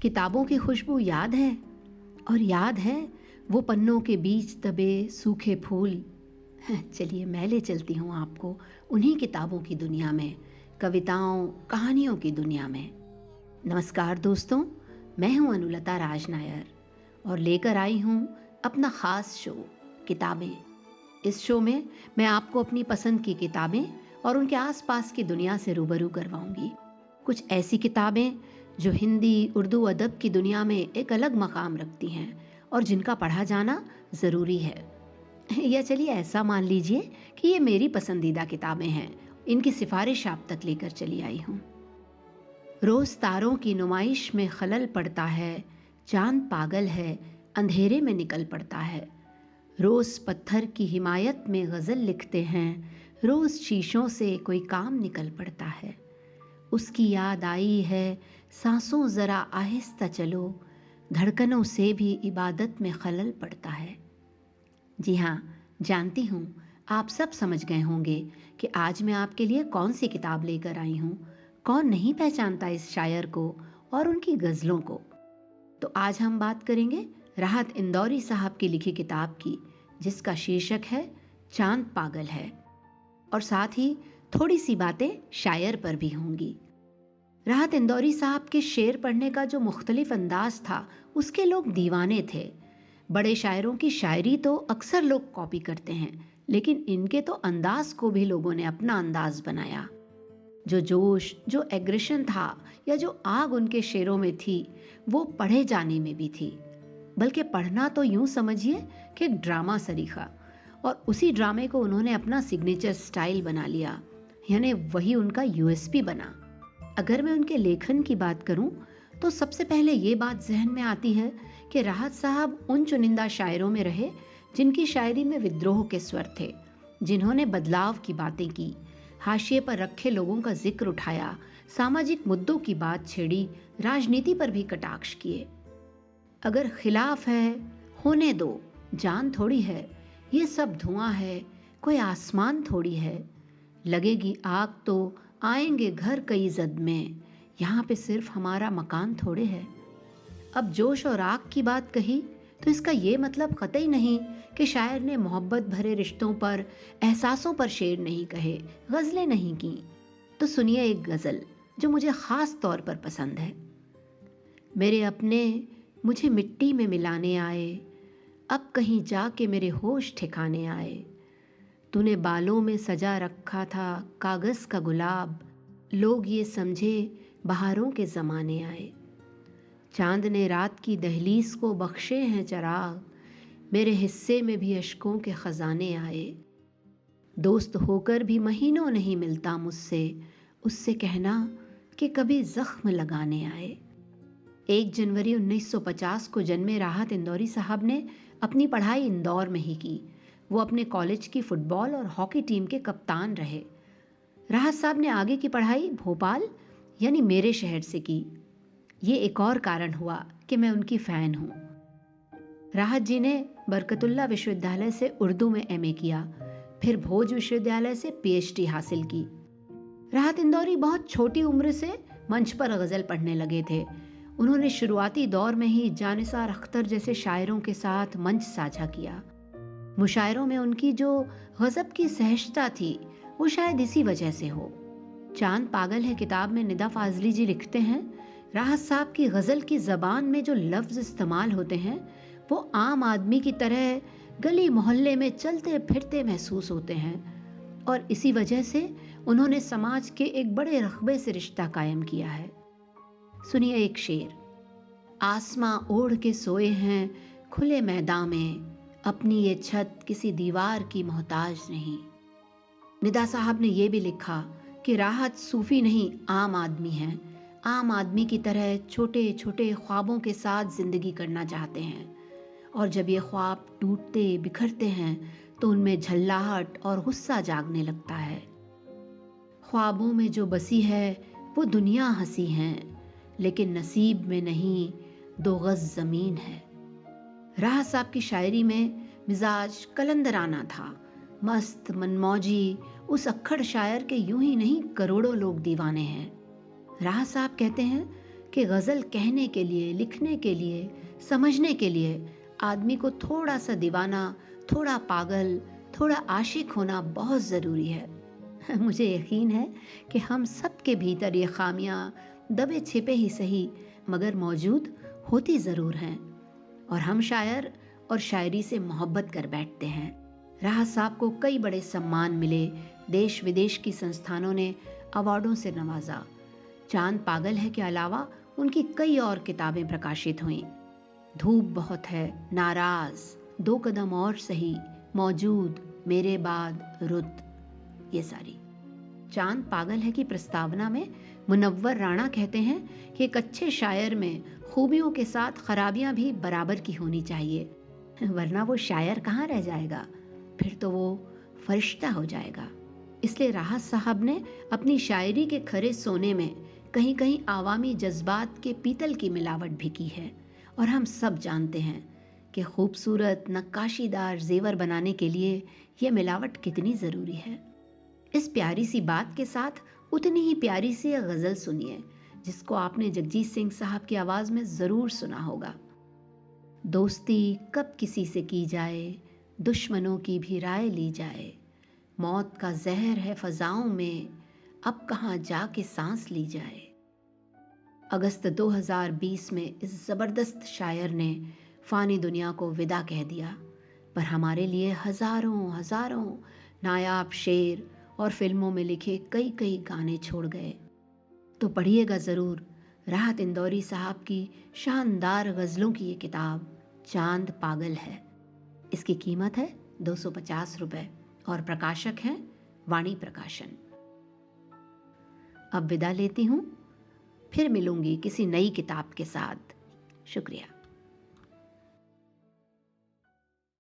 किताबों की खुशबू याद है, और याद है वो पन्नों के बीच दबे सूखे फूल। चलिए मैं ले चलती हूँ आपको उन्हीं किताबों की दुनिया में, कविताओं कहानियों की दुनिया में। नमस्कार दोस्तों, मैं हूँ अनुलता राज नायर और लेकर आई हूँ अपना ख़ास शो किताबें। इस शो में मैं आपको अपनी पसंद की किताबें और उनके आसपास की दुनिया से रूबरू करवाऊंगी। कुछ ऐसी किताबें जो हिंदी उर्दू अदब की दुनिया में एक अलग मकाम रखती हैं और जिनका पढ़ा जाना ज़रूरी है। या चलिए ऐसा मान लीजिए कि ये मेरी पसंदीदा किताबें हैं, इनकी सिफारिश आप तक लेकर चली आई हूँ। रोज़ तारों की नुमाइश में खलल पड़ता है, चांद पागल है अंधेरे में निकल पड़ता है। रोज़ पत्थर की हिमायत में गज़ल लिखते हैं, रोज़ शीशों से कोई काम निकल पड़ता है। उसकी याद आई है सांसों ज़रा आहिस्ता चलो, धड़कनों से भी इबादत में खलल पड़ता है। जी हाँ, जानती हूँ आप सब समझ गए होंगे कि आज मैं आपके लिए कौन सी किताब लेकर आई हूँ। कौन नहीं पहचानता इस शायर को और उनकी गज़लों को। तो आज हम बात करेंगे राहत इंदौरी साहब की लिखी किताब की, जिसका शीर्षक है चांद पागल है, और साथ ही थोड़ी सी बातें शायर पर भी होंगी। राहत इंदौरी साहब के शेर पढ़ने का जो मुख्तलिफ अंदाज था, उसके लोग दीवाने थे। बड़े शायरों की शायरी तो अक्सर लोग कॉपी करते हैं, लेकिन इनके तो अंदाज को भी लोगों ने अपना अंदाज बनाया। जो जोश, जो एग्रेशन था या जो आग उनके शेरों में थी, वो पढ़े जाने में भी थी। बल्कि पढ़ना तो यूं समझिए कि एक ड्रामा सरीखा, और उसी ड्रामे को उन्होंने अपना सिग्नेचर स्टाइल बना लिया, यानी वही उनका यूएसपी बना। अगर मैं उनके लेखन की बात करूं तो सबसे पहले ये बात जहन में आती है कि राहत साहब उन चुनिंदा शायरों में रहे जिनकी शायरी में विद्रोह के स्वर थे, जिन्होंने बदलाव की बातें की, हाशिए पर रखे लोगों का जिक्र उठाया, सामाजिक मुद्दों की बात छेड़ी, राजनीति पर भी कटाक्ष किए। अगर खिलाफ है होने दो, जान थोड़ी है, ये सब धुआं है, कोई आसमान थोड़ी है, लगेगी आग तो आएंगे घर कई जद में, यहाँ पे सिर्फ हमारा मकान थोड़े है। अब जोश और आग की बात कही तो इसका ये मतलब कतई नहीं कि शायर ने मोहब्बत भरे रिश्तों पर, एहसासों पर शेर नहीं कहे, गज़लें नहीं की। तो सुनिए एक गज़ल जो मुझे ख़ास तौर पर पसंद है। मेरे अपने मुझे मिट्टी में मिलाने आए, अब कहीं जाके मेरे होश ठिकाने आए। तूने बालों में सजा रखा था कागज़ का गुलाब, लोग ये समझे बहारों के ज़माने आए। चांद ने रात की दहलीज को बख्शे हैं चराग, मेरे हिस्से में भी अश्कों के ख़जाने आए। दोस्त होकर भी महीनों नहीं मिलता मुझसे, उससे कहना कि कभी ज़ख्म लगाने आए। 1 जनवरी 1950 को जन्मे राहत इंदौरी साहब ने अपनी पढ़ाई इंदौर में ही की। वो अपने कॉलेज की फुटबॉल और हॉकी टीम के कप्तान रहे। राहत साहब ने आगे की पढ़ाई भोपाल यानी मेरे शहर से की। ये एक और कारण हुआ कि मैं उनकी फ़ैन हूँ। राहत जी ने बरकतुल्लाह विश्वविद्यालय से उर्दू में एमए किया, फिर भोज विश्वविद्यालय से पीएचडी हासिल की। राहत इंदौरी बहुत छोटी उम्र से मंच पर गज़ल पढ़ने लगे थे। उन्होंने शुरुआती दौर में ही जानिसार अख्तर जैसे शायरों के साथ मंच साझा किया। मुशायरों में उनकी जो गज़ब की सहजता थी, वो शायद इसी वजह से हो। चांद पागल है किताब में निदा फाजली जी लिखते हैं, राहत साहब की गज़ल की ज़बान में जो लफ्ज़ इस्तेमाल होते हैं, वो आम आदमी की तरह गली मोहल्ले में चलते फिरते महसूस होते हैं, और इसी वजह से उन्होंने समाज के एक बड़े रक़बे से रिश्ता कायम किया है। सुनिए एक शेर। आसमां ओढ़ के सोए हैं खुले मैदान में, अपनी ये छत किसी दीवार की मोहताज नहीं। निदा साहब ने यह भी लिखा कि राहत सूफी नहीं, आम आदमी हैं। आम आदमी की तरह छोटे छोटे ख्वाबों के साथ ज़िंदगी करना चाहते हैं, और जब ये ख्वाब टूटते बिखरते हैं तो उनमें झल्लाहट और गुस्सा जागने लगता है। ख्वाबों में जो बसी है वो दुनिया हंसी है, लेकिन नसीब में नहीं 2 गज़ ज़मीन है। राहत साहब की शायरी में मिजाज कलंदराना था, मस्त मनमौजी। उस अक्खड़ शायर के यूं ही नहीं करोड़ों लोग दीवाने हैं। राहत साहब कहते हैं कि गज़ल कहने के लिए, लिखने के लिए, समझने के लिए आदमी को थोड़ा सा दीवाना, थोड़ा पागल, थोड़ा आशिक होना बहुत ज़रूरी है। मुझे यकीन है कि हम सब के भीतर ये खामियां दबे छिपे ही सही मगर मौजूद होती ज़रूर हैं, और हम शायर और शायरी से मोहब्बत कर बैठते हैं। राहत साहब को कई बड़े सम्मान मिले, देश विदेश की संस्थानों ने अवार्डों से नवाजा। चांद पागल है के अलावा उनकी कई और किताबें प्रकाशित हुईं। धूप बहुत है, नाराज, दो कदम और सही, मौजूद, मेरे बाद, रुत, ये सारी। चांद पागल है की प्रस्तावना में मुनव्वर राणा कहते हैं कि एक अच्छे शायर में खूबियों के साथ खराबियां भी बराबर की होनी चाहिए, वरना वो शायर कहाँ रह जाएगा, फिर तो वो फरिश्ता हो जाएगा। इसलिए राहत साहब ने अपनी शायरी के खरे सोने में कहीं कहीं आवामी जज्बात के पीतल की मिलावट भी की है, और हम सब जानते हैं कि खूबसूरत नक्काशीदार जेवर बनाने के लिए यह मिलावट कितनी ज़रूरी है। इस प्यारी सी बात के साथ उतनी ही प्यारी सी गज़ल सुनिए जिसको आपने जगजीत सिंह साहब की आवाज़ में ज़रूर सुना होगा। दोस्ती कब किसी से की जाए, दुश्मनों की भी राय ली जाए, मौत का जहर है फ़ज़ाओं में, अब कहाँ जाके सांस ली जाए। अगस्त 2020 में इस ज़बरदस्त शायर ने फ़ानी दुनिया को विदा कह दिया, पर हमारे लिए हज़ारों हज़ारों नायाब शेर और फिल्मों में लिखे कई कई गाने छोड़ गए। तो पढ़िएगा ज़रूर राहत इंदौरी साहब की शानदार गज़लों की ये किताब चांद पागल है। इसकी कीमत है 250 रुपये और प्रकाशक हैं वाणी प्रकाशन। अब विदा लेती हूँ, फिर मिलूंगी किसी नई किताब के साथ। शुक्रिया।